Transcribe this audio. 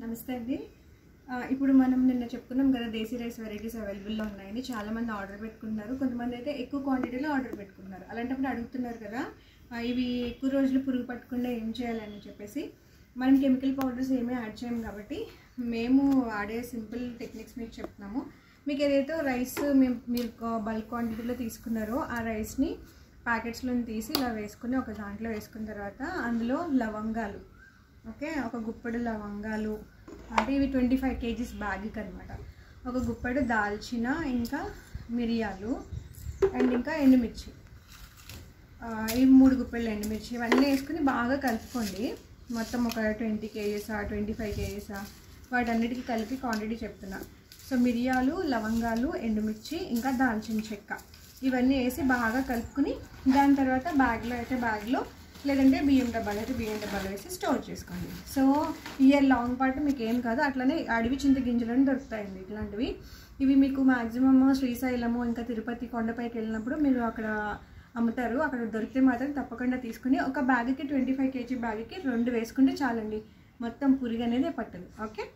నమస్తే అండి. ఇప్పుడు మనం నిన్న చెప్పుకున్నాం కదా, దేశీ రైస్ వెరైటీస్ అవైలబుల్లో ఉన్నాయని. చాలామంది ఆర్డర్ పెట్టుకున్నారు, కొంతమంది అయితే ఎక్కువ క్వాంటిటీలో ఆర్డర్ పెట్టుకున్నారు. అలాంటప్పుడు అడుగుతున్నారు కదా, ఇవి ఎక్కువ రోజులు పురుగు పట్టకుండా ఏం చేయాలని చెప్పేసి. మనం కెమికల్ పౌడర్స్ ఏమీ యాడ్ చేయం కాబట్టి మేము వాడే సింపుల్ టెక్నిక్స్ మీకు చెప్తున్నాము. మీకు ఏదైతే రైస్ మీరు బల్క్ క్వాంటిటీలో తీసుకున్నారో ఆ రైస్ని ప్యాకెట్స్లో తీసి ఇలా వేసుకుని ఒక దాంట్లో వేసుకున్న తర్వాత అందులో లవంగాలు, ఓకే, ఒక గుప్పెడు లవంగాలు, అంటే ఇవి 25 kgs బ్యాగ్కి అనమాట. ఒక గుప్పెడు దాల్చిన, ఇంకా మిరియాలు అండ్ ఇంకా ఎండుమిర్చి, ఈ 3 గుప్పెళ్ళు ఎండుమిర్చి, ఇవన్నీ వేసుకుని బాగా కలుపుకోండి. మొత్తం ఒక 20 kgs 25 kgs వాటన్నిటికీ కలిపి క్వాంటిటీ చెప్తున్నా. సో మిరియాలు, లవంగాలు, ఎండుమిర్చి, ఇంకా దాల్చిన చెక్క, ఇవన్నీ వేసి బాగా కలుపుకుని దాని తర్వాత బ్యాగ్లో అయితే బ్యాగ్లో, లేదంటే బియ్యం డబ్బాలో వేసి స్టోర్ చేసుకోండి. సో ఇయర్ లాంగ్ పాటు మీకు ఏం కాదు. అట్లనే అడవి చింత గింజలను దొరుకుతాయండి ఇట్లాంటివి. ఇవి మీకు మ్యాక్సిమమ్ శ్రీశైలము ఇంకా తిరుపతి కొండపైకి వెళ్ళినప్పుడు మీరు అక్కడ అమ్ముతారు. అక్కడ దొరికితే మాత్రం తప్పకుండా తీసుకుని ఒక బ్యాగ్కి 25 kg బ్యాగ్కి 2 వేసుకుంటే చాలండి, మొత్తం పురుగు అనేది పట్టదు. ఓకే.